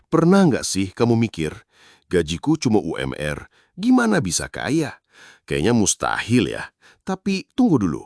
Pernah nggak sih kamu mikir, gajiku cuma UMR, gimana bisa kaya? Kayaknya mustahil ya. Tapi tunggu dulu.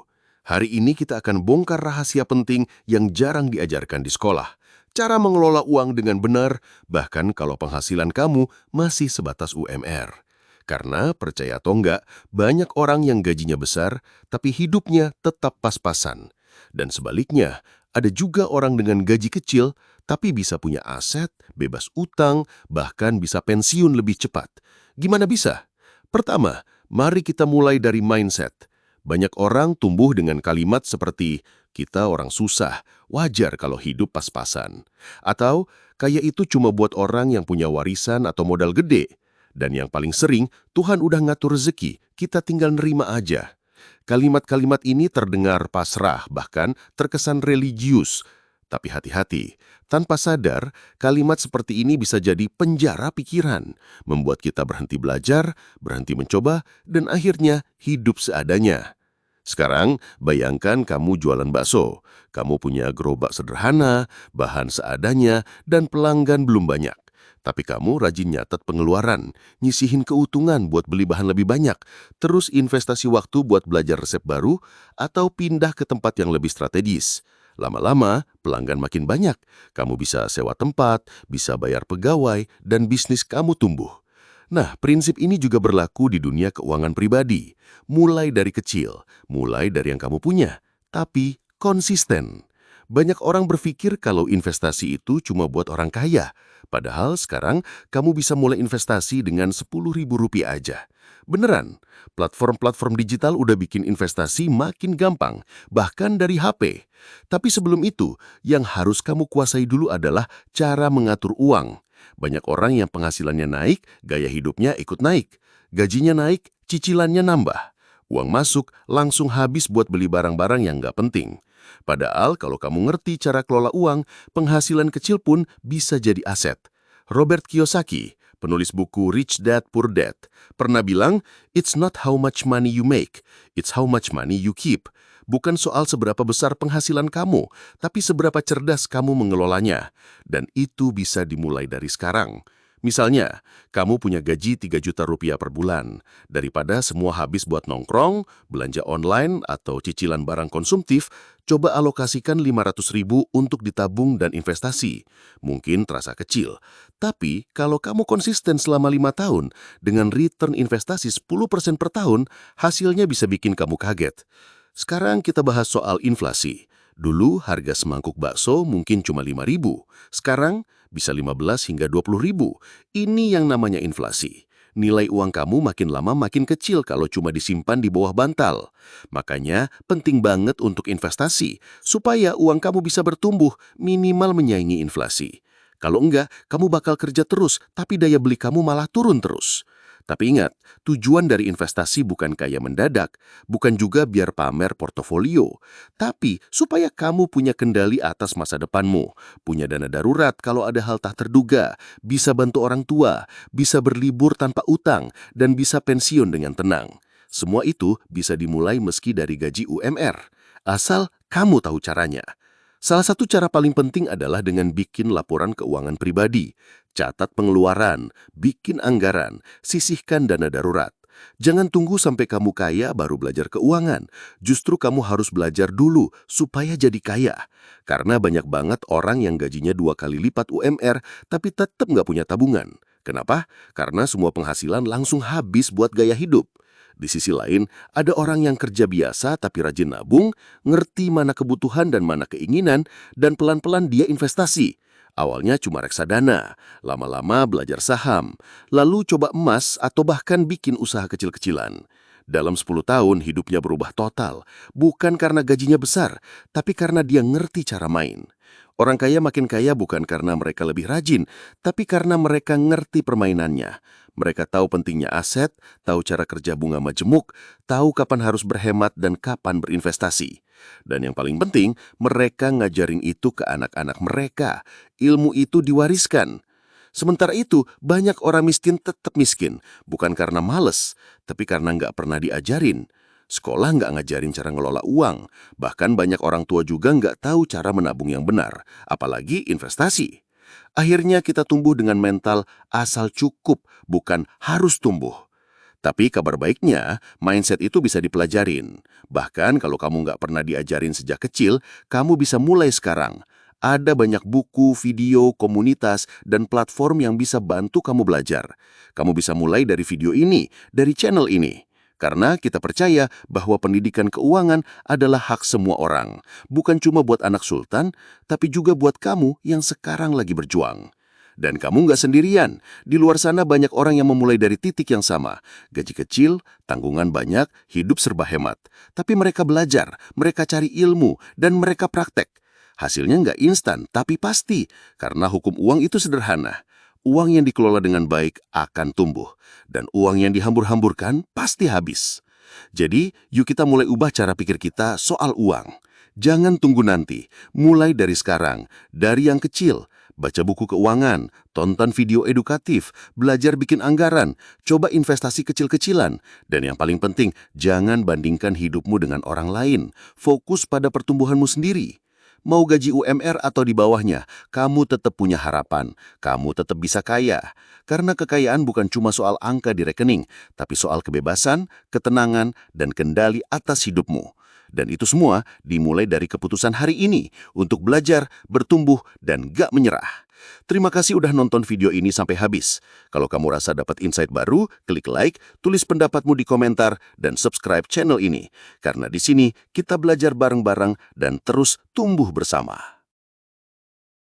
Hari ini kita akan bongkar rahasia penting yang jarang diajarkan di sekolah. Cara mengelola uang dengan benar, bahkan kalau penghasilan kamu masih sebatas UMR. Karena, percaya atau enggak, banyak orang yang gajinya besar, tapi hidupnya tetap pas-pasan. Dan sebaliknya, ada juga orang dengan gaji kecil, tapi bisa punya aset, bebas utang, bahkan bisa pensiun lebih cepat. Gimana bisa? Pertama, mari kita mulai dari mindset. Banyak orang tumbuh dengan kalimat seperti, kita orang susah, wajar kalau hidup pas-pasan. Atau, kaya itu cuma buat orang yang punya warisan atau modal gede. Dan yang paling sering, Tuhan udah ngatur rezeki, kita tinggal nerima aja. Kalimat-kalimat ini terdengar pasrah, bahkan terkesan religius. Tapi hati-hati, tanpa sadar, kalimat seperti ini bisa jadi penjara pikiran, membuat kita berhenti belajar, berhenti mencoba, dan akhirnya hidup seadanya. Sekarang, bayangkan kamu jualan bakso. Kamu punya gerobak sederhana, bahan seadanya, dan pelanggan belum banyak. Tapi kamu rajin nyatet pengeluaran, nyisihin keuntungan buat beli bahan lebih banyak, terus investasi waktu buat belajar resep baru, atau pindah ke tempat yang lebih strategis. Lama-lama, pelanggan makin banyak. Kamu bisa sewa tempat, bisa bayar pegawai, dan bisnis kamu tumbuh. Nah, prinsip ini juga berlaku di dunia keuangan pribadi. Mulai dari kecil, mulai dari yang kamu punya, tapi konsisten. Banyak orang berpikir kalau investasi itu cuma buat orang kaya. Padahal sekarang kamu bisa mulai investasi dengan Rp10.000 aja. Beneran, platform-platform digital udah bikin investasi makin gampang, bahkan dari HP. Tapi sebelum itu, yang harus kamu kuasai dulu adalah cara mengatur uang. Banyak orang yang penghasilannya naik, gaya hidupnya ikut naik. Gajinya naik, cicilannya nambah. Uang masuk, langsung habis buat beli barang-barang yang nggak penting. Padahal kalau kamu ngerti cara kelola uang, penghasilan kecil pun bisa jadi aset. Robert Kiyosaki, penulis buku Rich Dad Poor Dad, pernah bilang, "It's not how much money you make, it's how much money you keep." Bukan soal seberapa besar penghasilan kamu, tapi seberapa cerdas kamu mengelolanya. Dan itu bisa dimulai dari sekarang. Misalnya, kamu punya gaji Rp3 juta per bulan. Daripada semua habis buat nongkrong, belanja online, atau cicilan barang konsumtif, coba alokasikan Rp500.000 untuk ditabung dan investasi. Mungkin terasa kecil, tapi kalau kamu konsisten selama 5 tahun, dengan return investasi 10% per tahun, hasilnya bisa bikin kamu kaget. Sekarang kita bahas soal inflasi. Dulu harga semangkuk bakso mungkin cuma Rp5.000, sekarang bisa 15 hingga 20.000. Ini yang namanya inflasi. Nilai uang kamu makin lama makin kecil kalau cuma disimpan di bawah bantal. Makanya penting banget untuk investasi, supaya uang kamu bisa bertumbuh minimal menyaingi inflasi. Kalau enggak, kamu bakal kerja terus, tapi daya beli kamu malah turun terus. Tapi ingat, tujuan dari investasi bukan kaya mendadak, bukan juga biar pamer portofolio, tapi supaya kamu punya kendali atas masa depanmu, punya dana darurat kalau ada hal tak terduga, bisa bantu orang tua, bisa berlibur tanpa utang, dan bisa pensiun dengan tenang. Semua itu bisa dimulai meski dari gaji UMR, asal kamu tahu caranya. Salah satu cara paling penting adalah dengan bikin laporan keuangan pribadi. Catat pengeluaran, bikin anggaran, sisihkan dana darurat. Jangan tunggu sampai kamu kaya baru belajar keuangan. Justru kamu harus belajar dulu supaya jadi kaya. Karena banyak banget orang yang gajinya 2 kali lipat UMR tapi tetap nggak punya tabungan. Kenapa? Karena semua penghasilan langsung habis buat gaya hidup. Di sisi lain, ada orang yang kerja biasa tapi rajin nabung, ngerti mana kebutuhan dan mana keinginan, dan pelan-pelan dia investasi. Awalnya cuma reksadana, lama-lama belajar saham, lalu coba emas atau bahkan bikin usaha kecil-kecilan. Dalam 10 tahun hidupnya berubah total, bukan karena gajinya besar, tapi karena dia ngerti cara main. Orang kaya makin kaya bukan karena mereka lebih rajin, tapi karena mereka ngerti permainannya. Mereka tahu pentingnya aset, tahu cara kerja bunga majemuk, tahu kapan harus berhemat dan kapan berinvestasi. Dan yang paling penting, mereka ngajarin itu ke anak-anak mereka. Ilmu itu diwariskan. Sementara itu, banyak orang miskin tetap miskin, bukan karena males, tapi karena nggak pernah diajarin. Sekolah nggak ngajarin cara ngelola uang, bahkan banyak orang tua juga nggak tahu cara menabung yang benar, apalagi investasi. Akhirnya kita tumbuh dengan mental asal cukup, bukan harus tumbuh. Tapi kabar baiknya, mindset itu bisa dipelajarin. Bahkan kalau kamu nggak pernah diajarin sejak kecil, kamu bisa mulai sekarang. Ada banyak buku, video, komunitas, dan platform yang bisa bantu kamu belajar. Kamu bisa mulai dari video ini, dari channel ini. Karena kita percaya bahwa pendidikan keuangan adalah hak semua orang. Bukan cuma buat anak sultan, tapi juga buat kamu yang sekarang lagi berjuang. Dan kamu nggak sendirian. Di luar sana banyak orang yang memulai dari titik yang sama. Gaji kecil, tanggungan banyak, hidup serba hemat. Tapi mereka belajar, mereka cari ilmu, dan mereka praktek. Hasilnya nggak instan, tapi pasti. Karena hukum uang itu sederhana. Uang yang dikelola dengan baik akan tumbuh. Dan uang yang dihambur-hamburkan pasti habis. Jadi, yuk kita mulai ubah cara pikir kita soal uang. Jangan tunggu nanti, mulai dari sekarang, dari yang kecil. Baca buku keuangan, tonton video edukatif, belajar bikin anggaran, coba investasi kecil-kecilan. Dan yang paling penting, jangan bandingkan hidupmu dengan orang lain. Fokus pada pertumbuhanmu sendiri. Mau gaji UMR atau di bawahnya, kamu tetap punya harapan. Kamu tetap bisa kaya. Karena kekayaan bukan cuma soal angka di rekening, tapi soal kebebasan, ketenangan, dan kendali atas hidupmu. Dan itu semua dimulai dari keputusan hari ini untuk belajar, bertumbuh, dan gak menyerah. Terima kasih udah nonton video ini sampai habis. Kalau kamu rasa dapat insight baru, klik like, tulis pendapatmu di komentar, dan subscribe channel ini. Karena di sini kita belajar bareng-bareng dan terus tumbuh bersama.